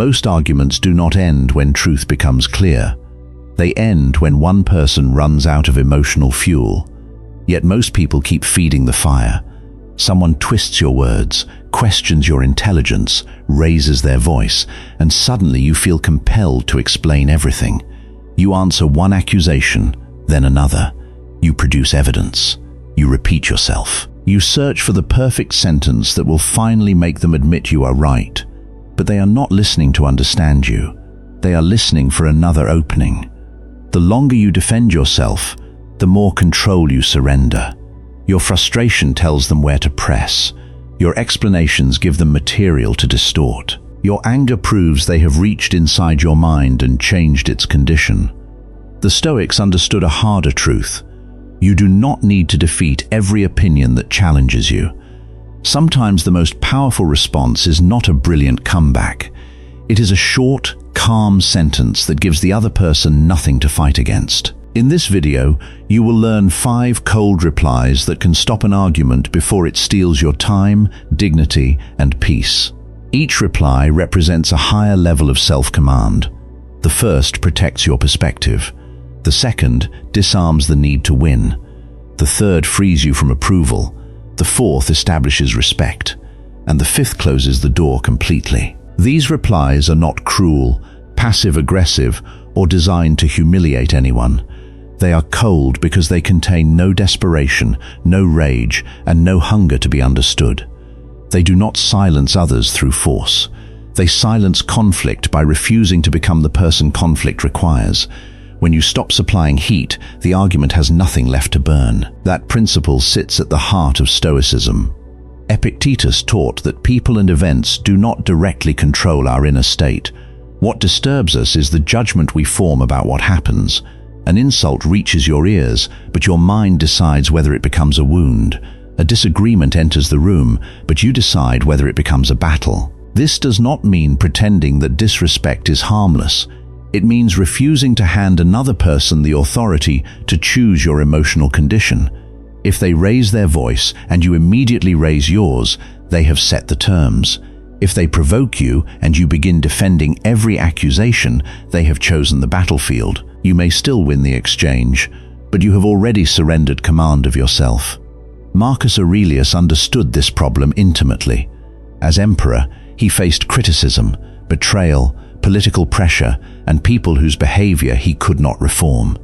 Most arguments do not end when truth becomes clear. They end when one person runs out of emotional fuel. Yet most people keep feeding the fire. Someone twists your words, questions your intelligence, raises their voice, and suddenly you feel compelled to explain everything. You answer one accusation, then another. You produce evidence. You repeat yourself. You search for the perfect sentence that will finally make them admit you are right. But they are not listening to understand you. They are listening for another opening. The longer you defend yourself, the more control you surrender. Your frustration tells them where to press. Your explanations give them material to distort. Your anger proves they have reached inside your mind and changed its condition. The Stoics understood a harder truth. You do not need to defeat every opinion that challenges you. Sometimes the most powerful response is not a brilliant comeback. It is a short, calm sentence that gives the other person nothing to fight against. In this video, you will learn 5 cold replies that can stop an argument before it steals your time, dignity, and peace. Each reply represents a higher level of self-command. The first protects your perspective. The second disarms the need to win. The third frees you from approval. The fourth establishes respect. And the fifth closes the door completely. These replies are not cruel, passive-aggressive, or designed to humiliate anyone. They are cold because they contain no desperation, no rage, and no hunger to be understood. They do not silence others through force. They silence conflict by refusing to become the person conflict requires. When you stop supplying heat, the argument has nothing left to burn. That principle sits at the heart of Stoicism. Epictetus taught that people and events do not directly control our inner state. What disturbs us is the judgment we form about what happens. An insult reaches your ears, but your mind decides whether it becomes a wound. A disagreement enters the room, but you decide whether it becomes a battle. This does not mean pretending that disrespect is harmless. It means refusing to hand another person the authority to choose your emotional condition. If they raise their voice and you immediately raise yours, they have set the terms. If they provoke you and you begin defending every accusation, they have chosen the battlefield. You may still win the exchange, but you have already surrendered command of yourself. Marcus Aurelius understood this problem intimately. As emperor, he faced criticism, betrayal, political pressure, and people whose behavior he could not reform.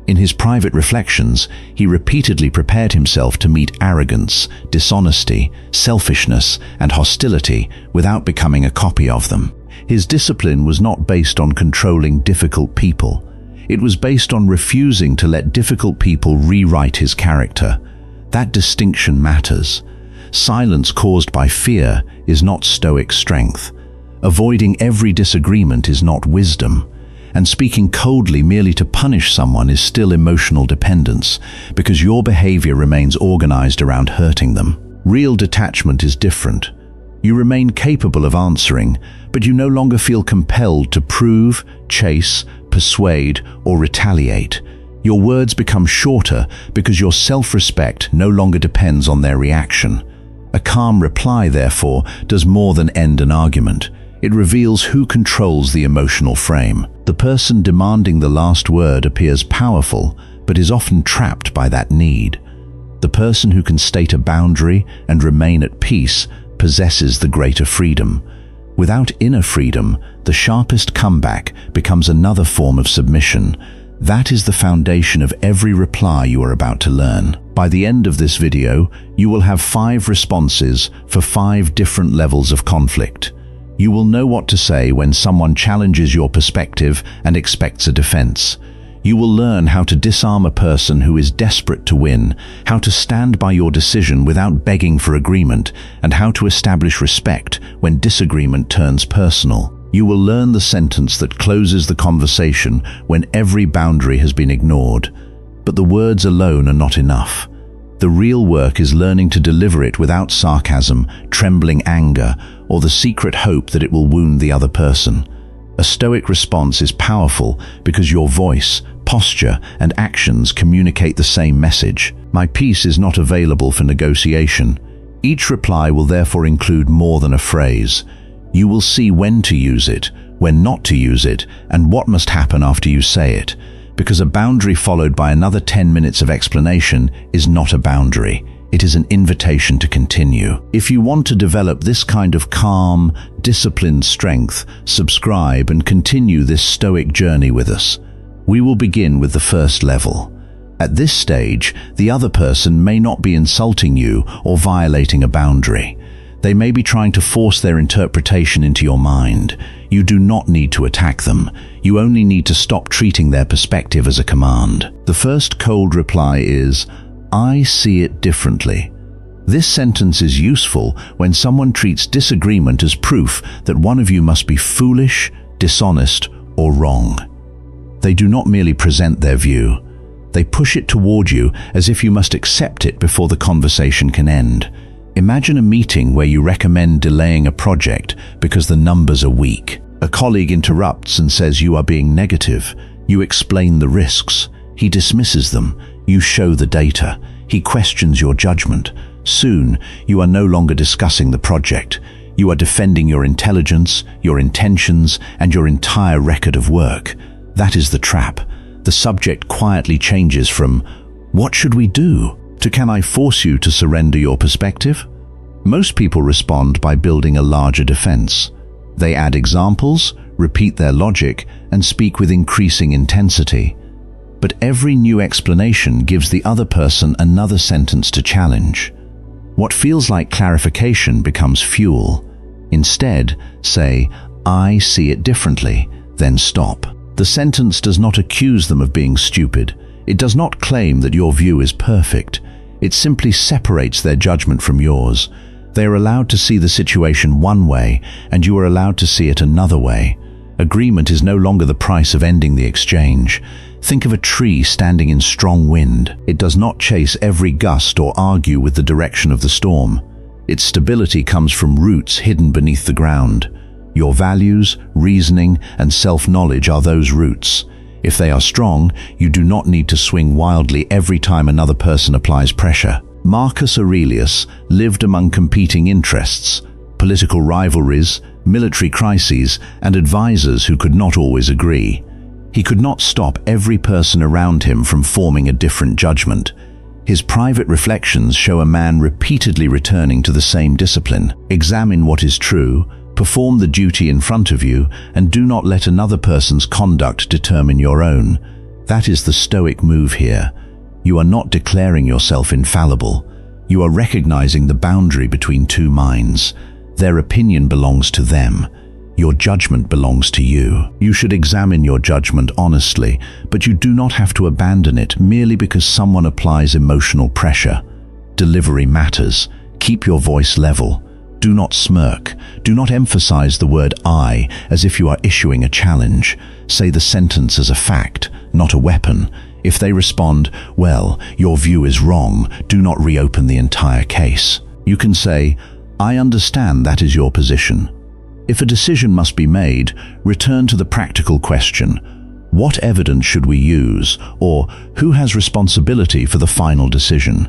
In his private reflections, he repeatedly prepared himself to meet arrogance, dishonesty, selfishness, and hostility without becoming a copy of them. His discipline was not based on controlling difficult people. It was based on refusing to let difficult people rewrite his character. That distinction matters. Silence caused by fear is not Stoic strength. Avoiding every disagreement is not wisdom. And speaking coldly merely to punish someone is still emotional dependence, because your behavior remains organized around hurting them. Real detachment is different. You remain capable of answering, but you no longer feel compelled to prove, chase, persuade, or retaliate. Your words become shorter because your self-respect no longer depends on their reaction. A calm reply, therefore, does more than end an argument. It reveals who controls the emotional frame. The person demanding the last word appears powerful, but is often trapped by that need. The person who can state a boundary and remain at peace possesses the greater freedom. Without inner freedom, the sharpest comeback becomes another form of submission. That is the foundation of every reply you are about to learn. By the end of this video, you will have 5 responses for 5 different levels of conflict. You will know what to say when someone challenges your perspective and expects a defense. You will learn how to disarm a person who is desperate to win, how to stand by your decision without begging for agreement, and how to establish respect when disagreement turns personal. You will learn the sentence that closes the conversation when every boundary has been ignored. But the words alone are not enough. The real work is learning to deliver it without sarcasm, trembling anger, or the secret hope that it will wound the other person. A Stoic response is powerful because your voice, posture, and actions communicate the same message. My peace is not available for negotiation. Each reply will therefore include more than a phrase. You will see when to use it, when not to use it, and what must happen after you say it, because a boundary followed by another 10 minutes of explanation is not a boundary. It is an invitation to continue. If you want to develop this kind of calm, disciplined strength, subscribe and continue this Stoic journey with us. We will begin with the first level. At this stage, the other person may not be insulting you or violating a boundary. They may be trying to force their interpretation into your mind. You do not need to attack them. You only need to stop treating their perspective as a command. The first cold reply is, "I see it differently." This sentence is useful when someone treats disagreement as proof that one of you must be foolish, dishonest, or wrong. They do not merely present their view. They push it toward you as if you must accept it before the conversation can end. Imagine a meeting where you recommend delaying a project because the numbers are weak. A colleague interrupts and says you are being negative. You explain the risks. He dismisses them. You show the data. He questions your judgment. Soon, you are no longer discussing the project. You are defending your intelligence, your intentions, and your entire record of work. That is the trap. The subject quietly changes from, "What should we do?" to "Can I force you to surrender your perspective?" Most people respond by building a larger defense. They add examples, repeat their logic, and speak with increasing intensity. But every new explanation gives the other person another sentence to challenge. What feels like clarification becomes fuel. Instead, say, "I see it differently," then stop. The sentence does not accuse them of being stupid. It does not claim that your view is perfect. It simply separates their judgment from yours. They are allowed to see the situation one way, and you are allowed to see it another way. Agreement is no longer the price of ending the exchange. Think of a tree standing in strong wind. It does not chase every gust or argue with the direction of the storm. Its stability comes from roots hidden beneath the ground. Your values, reasoning, and self-knowledge are those roots. If they are strong, you do not need to swing wildly every time another person applies pressure. Marcus Aurelius lived among competing interests, political rivalries, military crises, and advisors who could not always agree. He could not stop every person around him from forming a different judgment. His private reflections show a man repeatedly returning to the same discipline. Examine what is true, perform the duty in front of you, and do not let another person's conduct determine your own. That is the Stoic move here. You are not declaring yourself infallible. You are recognizing the boundary between two minds. Their opinion belongs to them. Your judgment belongs to you. You should examine your judgment honestly, but you do not have to abandon it merely because someone applies emotional pressure. Delivery matters. Keep your voice level. Do not smirk. Do not emphasize the word "I" as if you are issuing a challenge. Say the sentence as a fact, not a weapon. If they respond, "Well, your view is wrong," do not reopen the entire case. You can say, "I understand that is your position." If a decision must be made, return to the practical question, "What evidence should we use?" or "Who has responsibility for the final decision?"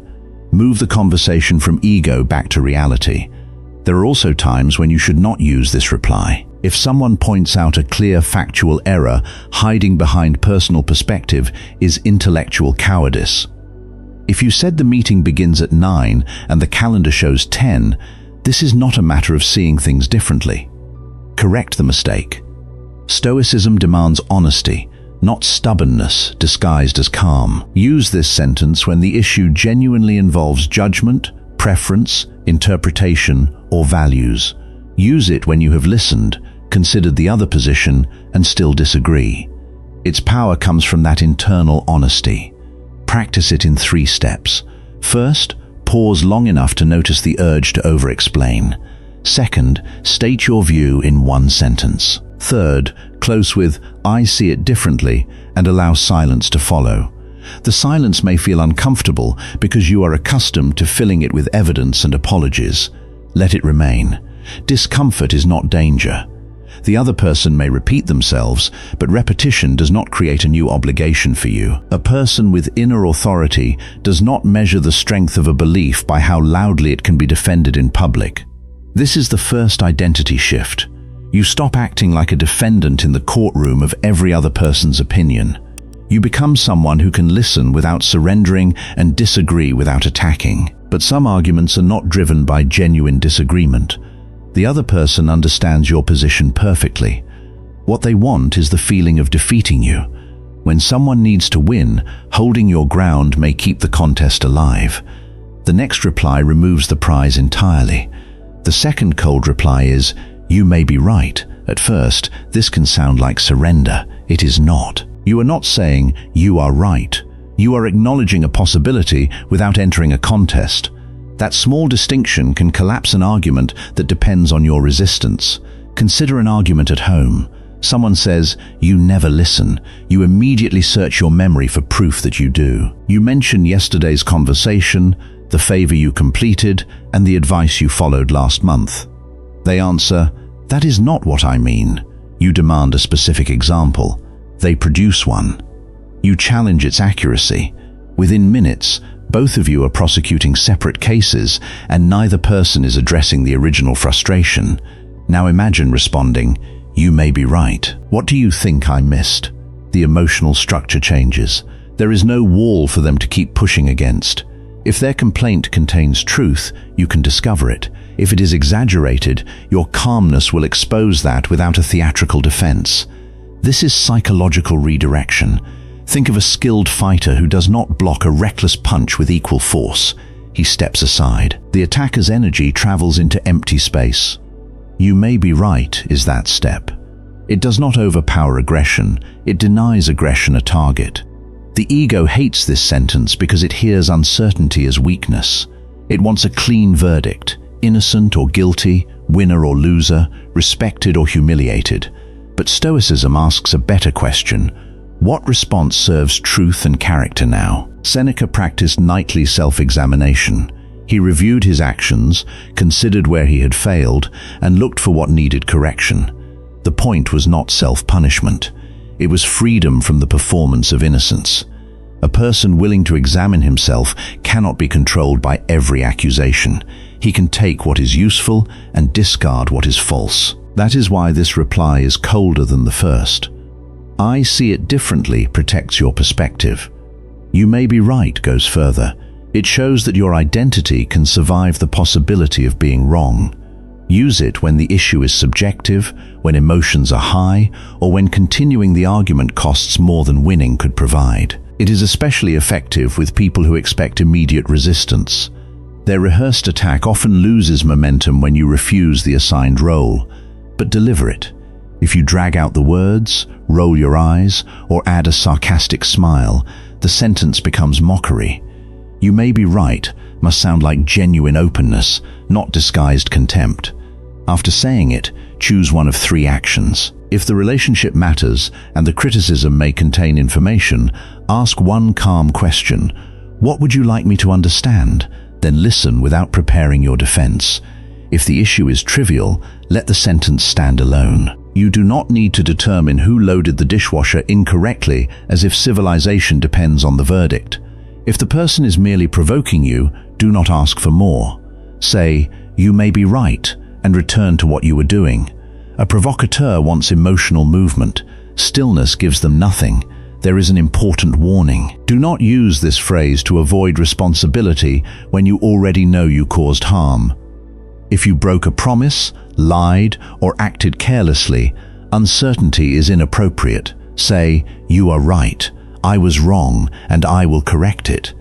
Move the conversation from ego back to reality. There are also times when you should not use this reply. If someone points out a clear factual error, hiding behind personal perspective is intellectual cowardice. If you said the meeting begins at 9 and the calendar shows 10, this is not a matter of seeing things differently. Correct the mistake. Stoicism demands honesty, not stubbornness disguised as calm. Use this sentence when the issue genuinely involves judgment, preference, interpretation, or values. Use it when you have listened, considered the other position, and still disagree. Its power comes from that internal honesty. Practice it in 3 steps. First, pause long enough to notice the urge to over-explain. Second, state your view in 1 sentence. Third, close with "I see it differently" and allow silence to follow. The silence may feel uncomfortable because you are accustomed to filling it with evidence and apologies. Let it remain. Discomfort is not danger. The other person may repeat themselves, but repetition does not create a new obligation for you. A person with inner authority does not measure the strength of a belief by how loudly it can be defended in public. This is the first identity shift. You stop acting like a defendant in the courtroom of every other person's opinion. You become someone who can listen without surrendering and disagree without attacking. But some arguments are not driven by genuine disagreement. The other person understands your position perfectly. What they want is the feeling of defeating you. When someone needs to win, holding your ground may keep the contest alive. The next reply removes the prize entirely. The second cold reply is, "You may be right." At first, this can sound like surrender. It is not. You are not saying, "You are right." You are acknowledging a possibility without entering a contest. That small distinction can collapse an argument that depends on your resistance. Consider an argument at home. Someone says, "You never listen." You immediately search your memory for proof that you do. You mention yesterday's conversation, the favor you completed, and the advice you followed last month. They answer, "That is not what I mean." You demand a specific example. They produce one. You challenge its accuracy. Within minutes, both of you are prosecuting separate cases, and neither person is addressing the original frustration. Now imagine responding, "You may be right. What do you think I missed?" The emotional structure changes. There is no wall for them to keep pushing against. If their complaint contains truth, you can discover it. If it is exaggerated, your calmness will expose that without a theatrical defense. This is psychological redirection. Think of a skilled fighter who does not block a reckless punch with equal force. He steps aside. The attacker's energy travels into empty space. "You may be right" is that step. It does not overpower aggression. It denies aggression a target. The ego hates this sentence because it hears uncertainty as weakness. It wants a clean verdict, innocent or guilty, winner or loser, respected or humiliated. But Stoicism asks a better question. What response serves truth and character now? Seneca practiced nightly self-examination. He reviewed his actions, considered where he had failed, and looked for what needed correction. The point was not self-punishment. It was freedom from the performance of innocence. A person willing to examine himself cannot be controlled by every accusation. He can take what is useful and discard what is false. That is why this reply is colder than the first. "I see it differently" protects your perspective. "You may be right" goes further. It shows that your identity can survive the possibility of being wrong. Use it when the issue is subjective, when emotions are high, or when continuing the argument costs more than winning could provide. It is especially effective with people who expect immediate resistance. Their rehearsed attack often loses momentum when you refuse the assigned role, but deliver it. If you drag out the words, roll your eyes, or add a sarcastic smile, the sentence becomes mockery. "You may be right" must sound like genuine openness, not disguised contempt. After saying it, choose one of three actions. If the relationship matters and the criticism may contain information, ask one calm question. "What would you like me to understand?" Then listen without preparing your defense. If the issue is trivial, let the sentence stand alone. You do not need to determine who loaded the dishwasher incorrectly as if civilization depends on the verdict. If the person is merely provoking you, do not ask for more. Say, "You may be right," and return to what you were doing. A provocateur wants emotional movement. Stillness gives them nothing. There is an important warning. Do not use this phrase to avoid responsibility when you already know you caused harm. If you broke a promise, lied, or acted carelessly, uncertainty is inappropriate. Say, "You are right. I was wrong, and I will correct it."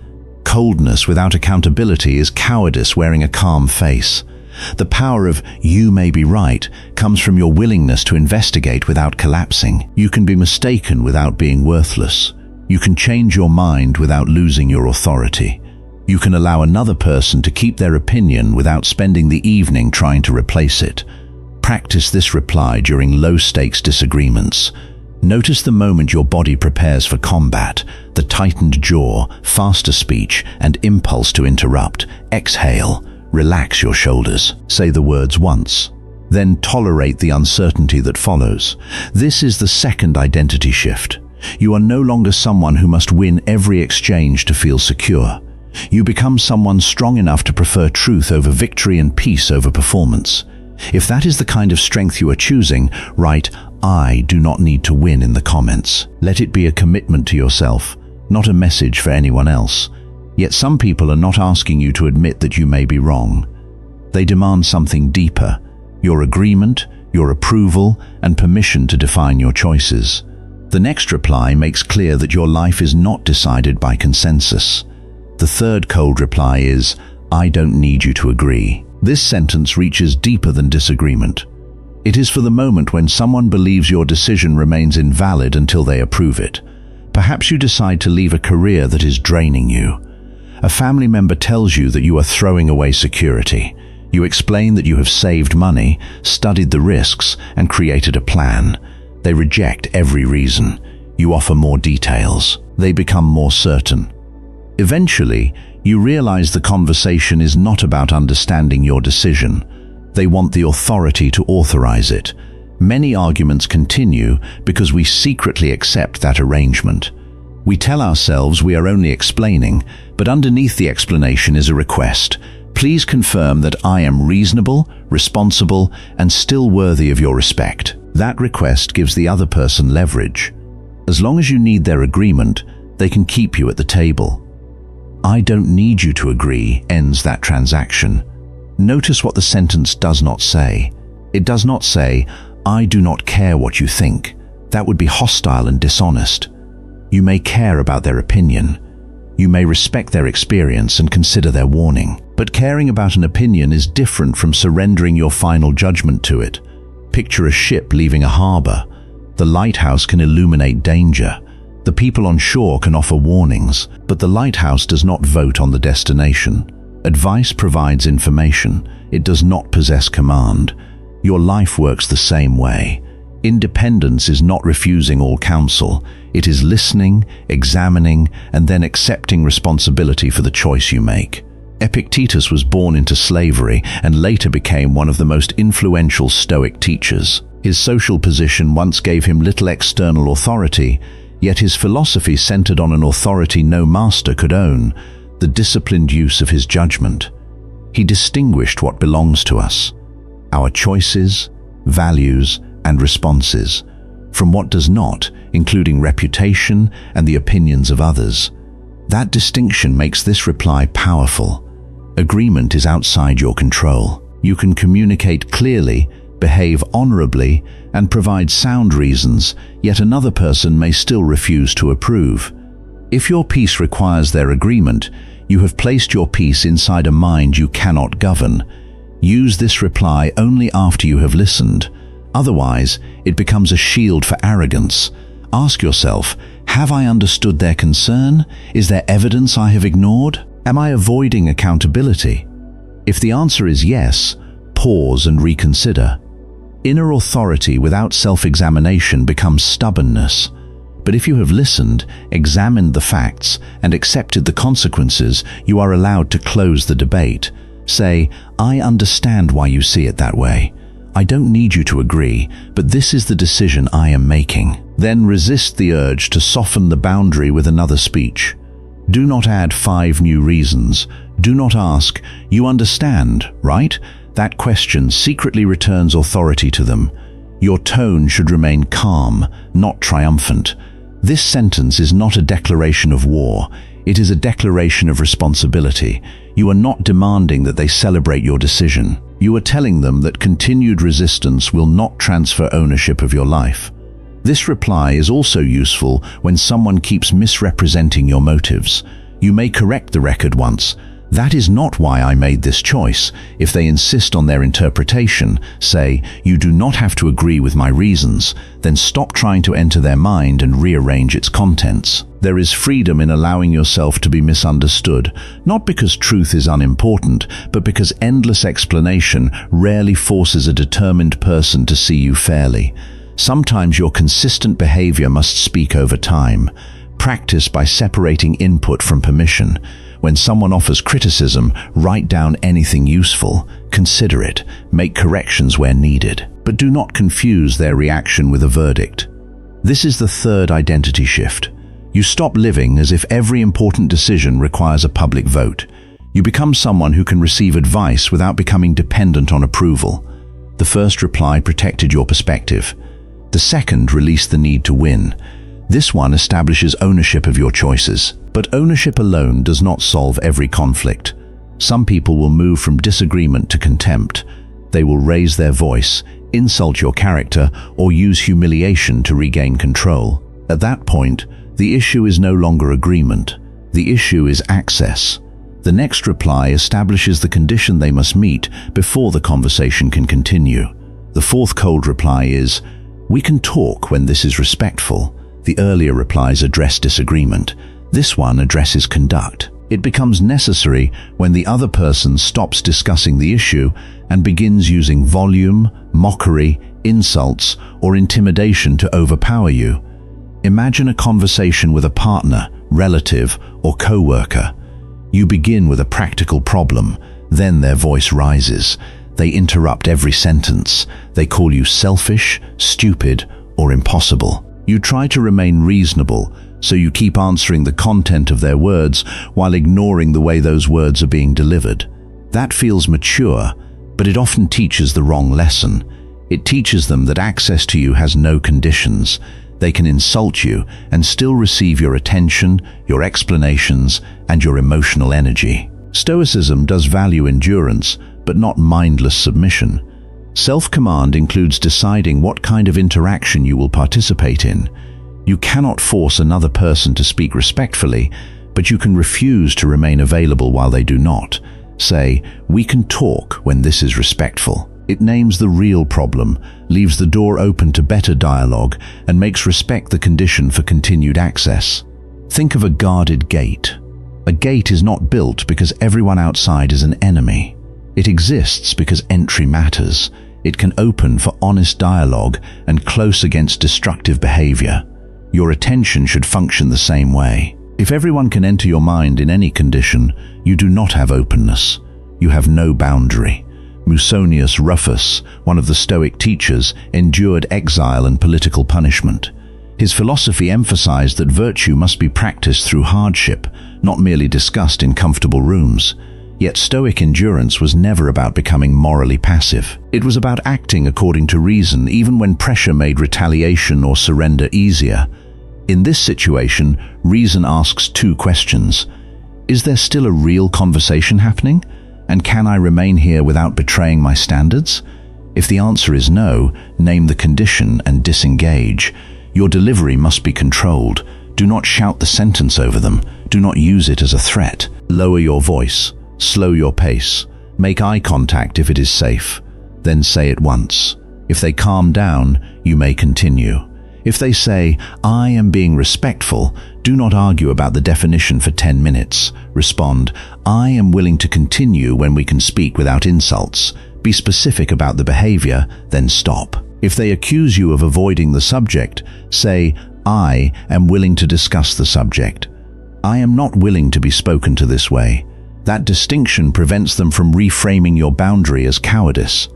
Coldness without accountability is cowardice wearing a calm face. The power of "you may be right" comes from your willingness to investigate without collapsing. You can be mistaken without being worthless. You can change your mind without losing your authority. You can allow another person to keep their opinion without spending the evening trying to replace it. Practice this reply during low-stakes disagreements. Notice the moment your body prepares for combat, the tightened jaw, faster speech, and impulse to interrupt. Exhale. Relax your shoulders. Say the words once. Then tolerate the uncertainty that follows. This is the second identity shift. You are no longer someone who must win every exchange to feel secure. You become someone strong enough to prefer truth over victory and peace over performance. If that is the kind of strength you are choosing, write, "I do not need to win" in the comments. Let it be a commitment to yourself, not a message for anyone else. Yet some people are not asking you to admit that you may be wrong. They demand something deeper: your agreement, your approval, and permission to define your choices. The next reply makes clear that your life is not decided by consensus. The third cold reply is, "I don't need you to agree." This sentence reaches deeper than disagreement. It is for the moment when someone believes your decision remains invalid until they approve it. Perhaps you decide to leave a career that is draining you. A family member tells you that you are throwing away security. You explain that you have saved money, studied the risks, and created a plan. They reject every reason. You offer more details. They become more certain. Eventually, you realize the conversation is not about understanding your decision. They want the authority to authorize it. Many arguments continue because we secretly accept that arrangement. We tell ourselves we are only explaining, but underneath the explanation is a request. Please confirm that I am reasonable, responsible, and still worthy of your respect. That request gives the other person leverage. As long as you need their agreement, they can keep you at the table. "I don't need you to agree" ends that transaction. Notice what the sentence does not say. It does not say, "I do not care what you think." That would be hostile and dishonest. You may care about their opinion. You may respect their experience and consider their warning. But caring about an opinion is different from surrendering your final judgment to it. Picture a ship leaving a harbor. The lighthouse can illuminate danger. The people on shore can offer warnings, but the lighthouse does not vote on the destination. Advice provides information. It does not possess command. Your life works the same way. Independence is not refusing all counsel. It is listening, examining, and then accepting responsibility for the choice you make. Epictetus was born into slavery and later became one of the most influential Stoic teachers. His social position once gave him little external authority, yet his philosophy centered on an authority no master could own: the disciplined use of his judgment. He distinguished what belongs to us, our choices, values, and responses, from what does not, including reputation and the opinions of others. That distinction makes this reply powerful. Agreement is outside your control. You can communicate clearly, behave honorably, and provide sound reasons, yet another person may still refuse to approve. If your peace requires their agreement, you have placed your peace inside a mind you cannot govern. Use this reply only after you have listened. Otherwise, it becomes a shield for arrogance. Ask yourself, have I understood their concern? Is there evidence I have ignored? Am I avoiding accountability? If the answer is yes, pause and reconsider. Inner authority without self-examination becomes stubbornness. But if you have listened, examined the facts, and accepted the consequences, you are allowed to close the debate. Say, "I understand why you see it that way. I don't need you to agree, but this is the decision I am making." Then resist the urge to soften the boundary with another speech. Do not add 5 new reasons. Do not ask, "You understand, right?" That question secretly returns authority to them. Your tone should remain calm, not triumphant. This sentence is not a declaration of war. It is a declaration of responsibility. You are not demanding that they celebrate your decision. You are telling them that continued resistance will not transfer ownership of your life. This reply is also useful when someone keeps misrepresenting your motives. You may correct the record once. "That is not why I made this choice." If they insist on their interpretation, say, "You do not have to agree with my reasons." Then stop trying to enter their mind and rearrange its contents. There is freedom in allowing yourself to be misunderstood, not because truth is unimportant, but because endless explanation rarely forces a determined person to see you fairly. Sometimes your consistent behavior must speak over time. Practice by separating input from permission. When someone offers criticism, write down anything useful, consider it, make corrections where needed, but do not confuse their reaction with a verdict. This is the third identity shift. You stop living as if every important decision requires a public vote. You become someone who can receive advice without becoming dependent on approval. The first reply protected your perspective. The second released the need to win. This one establishes ownership of your choices. But ownership alone does not solve every conflict. Some people will move from disagreement to contempt. They will raise their voice, insult your character, or use humiliation to regain control. At that point, the issue is no longer agreement. The issue is access. The next reply establishes the condition they must meet before the conversation can continue. The fourth cold reply is, "We can talk when this is respectful." The earlier replies address disagreement. This one addresses conduct. It becomes necessary when the other person stops discussing the issue and begins using volume, mockery, insults, or intimidation to overpower you. Imagine a conversation with a partner, relative, or co-worker. You begin with a practical problem, then their voice rises. They interrupt every sentence. They call you selfish, stupid, or impossible. You try to remain reasonable, so you keep answering the content of their words while ignoring the way those words are being delivered. That feels mature, but it often teaches the wrong lesson. It teaches them that access to you has no conditions. They can insult you and still receive your attention, your explanations, and your emotional energy. Stoicism does value endurance, but not mindless submission. Self-command includes deciding what kind of interaction you will participate in. You cannot force another person to speak respectfully, but you can refuse to remain available while they do not. Say, "We can talk when this is respectful." It names the real problem, leaves the door open to better dialogue, and makes respect the condition for continued access. Think of a guarded gate. A gate is not built because everyone outside is an enemy. It exists because entry matters. It can open for honest dialogue and close against destructive behavior. Your attention should function the same way. If everyone can enter your mind in any condition, you do not have openness. You have no boundary. Musonius Rufus, one of the Stoic teachers, endured exile and political punishment. His philosophy emphasized that virtue must be practiced through hardship, not merely discussed in comfortable rooms. Yet Stoic endurance was never about becoming morally passive. It was about acting according to reason, even when pressure made retaliation or surrender easier. In this situation, reason asks two questions. Is there still a real conversation happening? And can I remain here without betraying my standards? If the answer is no, name the condition and disengage. Your delivery must be controlled. Do not shout the sentence over them. Do not use it as a threat. Lower your voice. Slow your pace. Make eye contact if it is safe. Then say it once. If they calm down, you may continue. If they say, "I am being respectful," do not argue about the definition for 10 minutes. Respond, "I am willing to continue when we can speak without insults." Be specific about the behavior, then stop. If they accuse you of avoiding the subject, say, "I am willing to discuss the subject." "I am not willing to be spoken to this way." That distinction prevents them from reframing your boundary as cowardice.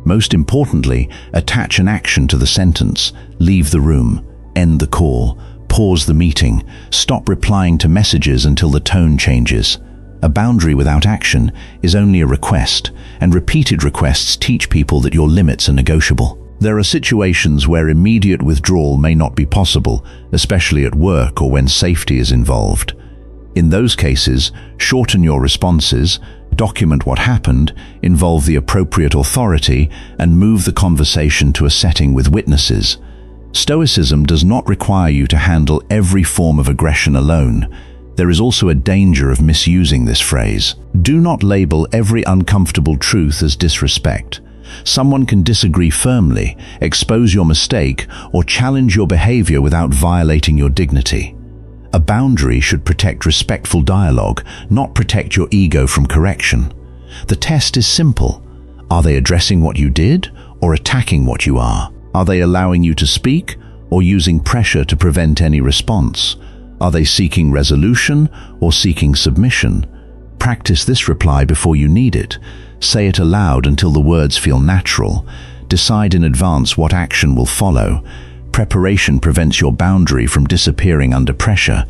Most importantly, attach an action to the sentence. Leave the room. End the call. Pause the meeting. Stop replying to messages until the tone changes. A boundary without action is only a request, and repeated requests teach people that your limits are negotiable. There are situations where immediate withdrawal may not be possible, especially at work or when safety is involved. In those cases, shorten your responses, document what happened, involve the appropriate authority, and move the conversation to a setting with witnesses. Stoicism does not require you to handle every form of aggression alone. There is also a danger of misusing this phrase. Do not label every uncomfortable truth as disrespect. Someone can disagree firmly, expose your mistake, or challenge your behavior without violating your dignity. A boundary should protect respectful dialogue, not protect your ego from correction. The test is simple. Are they addressing what you did or attacking what you are? Are they allowing you to speak or using pressure to prevent any response? Are they seeking resolution or seeking submission? Practice this reply before you need it. Say it aloud until the words feel natural. Decide in advance what action will follow. Preparation prevents your boundary from disappearing under pressure.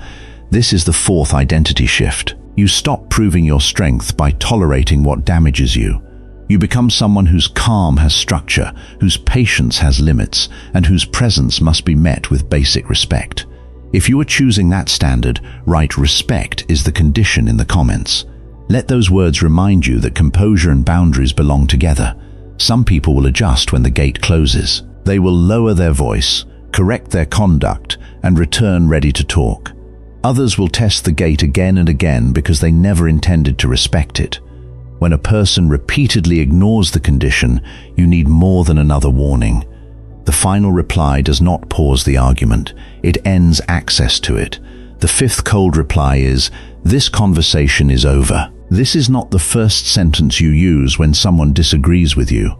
This is the fourth identity shift. You stop proving your strength by tolerating what damages you. You become someone whose calm has structure, whose patience has limits, and whose presence must be met with basic respect. If you are choosing that standard, write "respect" is the condition in the comments. Let those words remind you that composure and boundaries belong together. Some people will adjust when the gate closes. They will lower their voice, correct their conduct, and return ready to talk. Others will test the gate again and again because they never intended to respect it. When a person repeatedly ignores the condition, you need more than another warning. The final reply does not pause the argument, it ends access to it. The fifth cold reply is, "This conversation is over." This is not the first sentence you use when someone disagrees with you.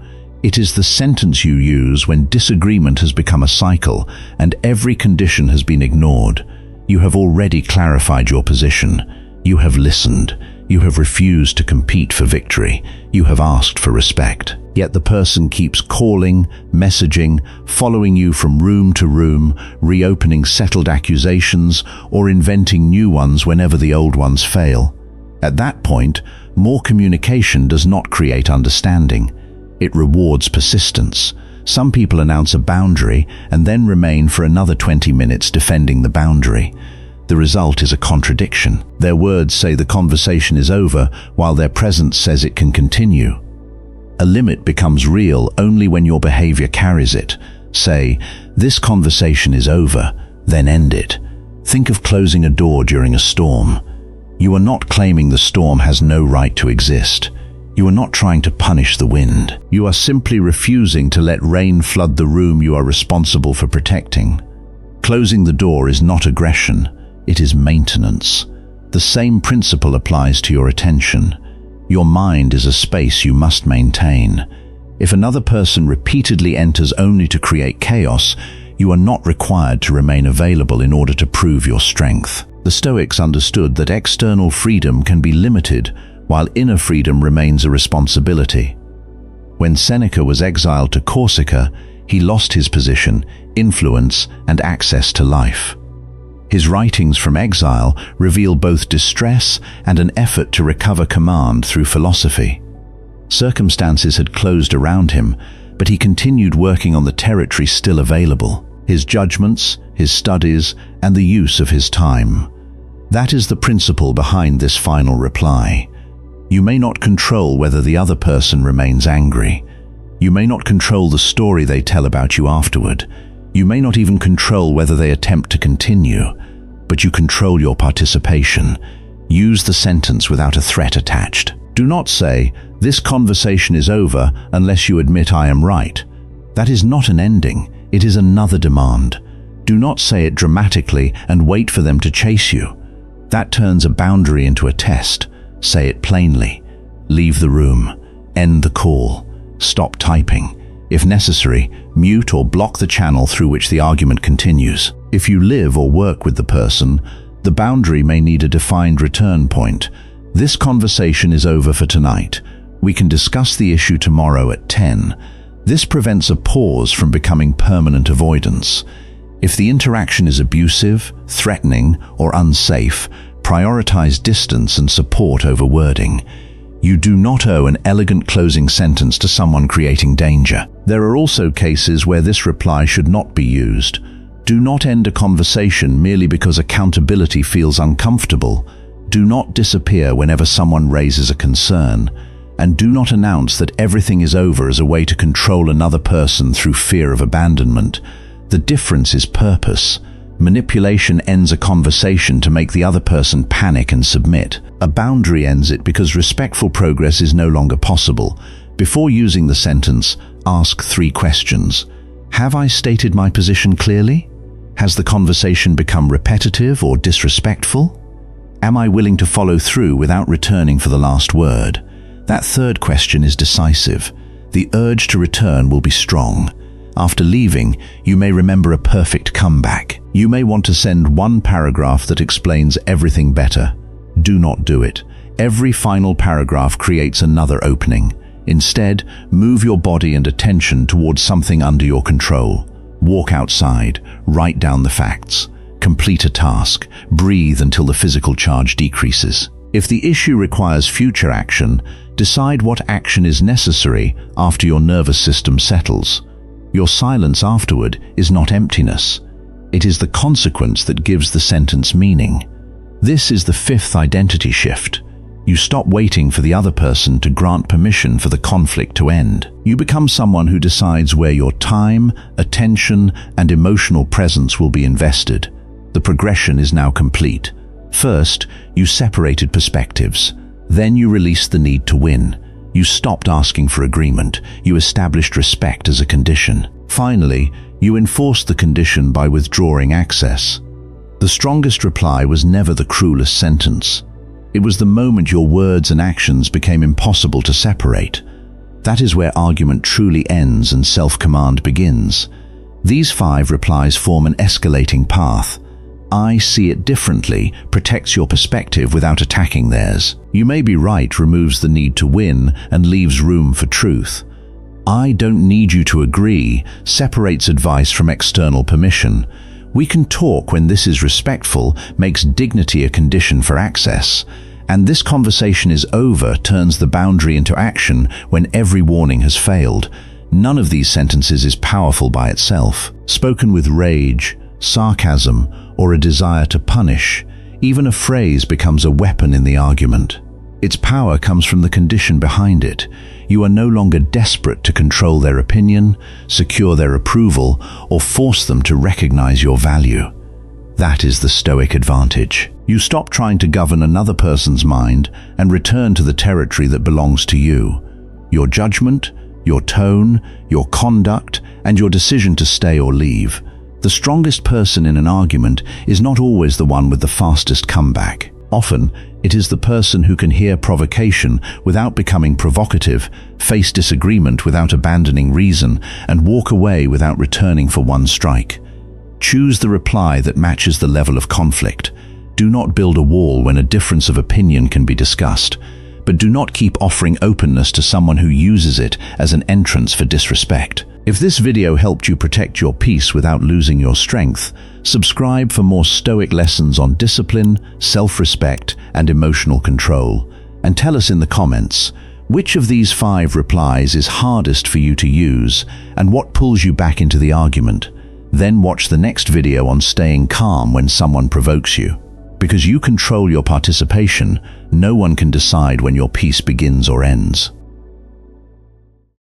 It is the sentence you use when disagreement has become a cycle and every condition has been ignored. You have already clarified your position. You have listened. You have refused to compete for victory. You have asked for respect. Yet the person keeps calling, messaging, following you from room to room, reopening settled accusations, or inventing new ones whenever the old ones fail. At that point, more communication does not create understanding. It rewards persistence. Some people announce a boundary and then remain for another 20 minutes defending the boundary. The result is a contradiction. Their words say the conversation is over, while their presence says it can continue. A limit becomes real only when your behavior carries it. Say, "This conversation is over," then end it. Think of closing a door during a storm. You are not claiming the storm has no right to exist. You are not trying to punish the wind. You are simply refusing to let rain flood the room you are responsible for protecting. Closing the door is not aggression. It is maintenance. The same principle applies to your attention. Your mind is a space you must maintain. If another person repeatedly enters only to create chaos, you are not required to remain available in order to prove your strength. The Stoics understood that external freedom can be limited, while inner freedom remains a responsibility. When Seneca was exiled to Corsica, he lost his position, influence, and access to life. His writings from exile reveal both distress and an effort to recover command through philosophy. Circumstances had closed around him, but he continued working on the territory still available, his judgments, his studies, and the use of his time. That is the principle behind this final reply. You may not control whether the other person remains angry. You may not control the story they tell about you afterward. You may not even control whether they attempt to continue, but you control your participation. Use the sentence without a threat attached. Do not say, "This conversation is over," unless you admit "I am right." That is not an ending, it is another demand. Do not say it dramatically and wait for them to chase you. That turns a boundary into a test. Say it plainly. Leave the room. End the call. Stop typing. If necessary, mute or block the channel through which the argument continues. If you live or work with the person, the boundary may need a defined return point. "This conversation is over for tonight. We can discuss the issue tomorrow at 10. This prevents a pause from becoming permanent avoidance. If the interaction is abusive, threatening, or unsafe, prioritize distance and support over wording. You do not owe an elegant closing sentence to someone creating danger. There are also cases where this reply should not be used. Do not end a conversation merely because accountability feels uncomfortable. Do not disappear whenever someone raises a concern. And do not announce that everything is over as a way to control another person through fear of abandonment. The difference is purpose. Manipulation ends a conversation to make the other person panic and submit. A boundary ends it because respectful progress is no longer possible. Before using the sentence, ask 3 questions. Have I stated my position clearly? Has the conversation become repetitive or disrespectful? Am I willing to follow through without returning for the last word? That third question is decisive. The urge to return will be strong. After leaving, you may remember a perfect comeback. You may want to send one paragraph that explains everything better. Do not do it. Every final paragraph creates another opening. Instead, move your body and attention towards something under your control. Walk outside, write down the facts, complete a task, breathe until the physical charge decreases. If the issue requires future action, decide what action is necessary after your nervous system settles. Your silence afterward is not emptiness. It is the consequence that gives the sentence meaning. This is the fifth identity shift. You stop waiting for the other person to grant permission for the conflict to end. You become someone who decides where your time, attention, and emotional presence will be invested. The progression is now complete. First, you separated perspectives. Then you released the need to win. You stopped asking for agreement. You established respect as a condition. Finally, you enforced the condition by withdrawing access. The strongest reply was never the cruelest sentence. It was the moment your words and actions became impossible to separate. That is where argument truly ends and self-command begins. These 5 replies form an escalating path. I see it differently protects your perspective without attacking theirs. You may be right removes the need to win and leaves room for truth. I don't need you to agree separates advice from external permission. We can talk when this is respectful, makes dignity a condition for access. And this conversation is over turns the boundary into action when every warning has failed. None of these sentences is powerful by itself. Spoken with rage, sarcasm, or a desire to punish, even a phrase becomes a weapon in the argument. Its power comes from the condition behind it. You are no longer desperate to control their opinion, secure their approval, or force them to recognize your value. That is the Stoic advantage. You stop trying to govern another person's mind and return to the territory that belongs to you. Your judgment, your tone, your conduct, and your decision to stay or leave. The strongest person in an argument is not always the one with the fastest comeback. Often, it is the person who can hear provocation without becoming provocative, face disagreement without abandoning reason, and walk away without returning for one strike. Choose the reply that matches the level of conflict. Do not build a wall when a difference of opinion can be discussed, but do not keep offering openness to someone who uses it as an entrance for disrespect. If this video helped you protect your peace without losing your strength, subscribe for more Stoic lessons on discipline, self-respect, and emotional control. And tell us in the comments, which of these 5 replies is hardest for you to use and what pulls you back into the argument? Then watch the next video on staying calm when someone provokes you. Because you control your participation, no one can decide when your peace begins or ends.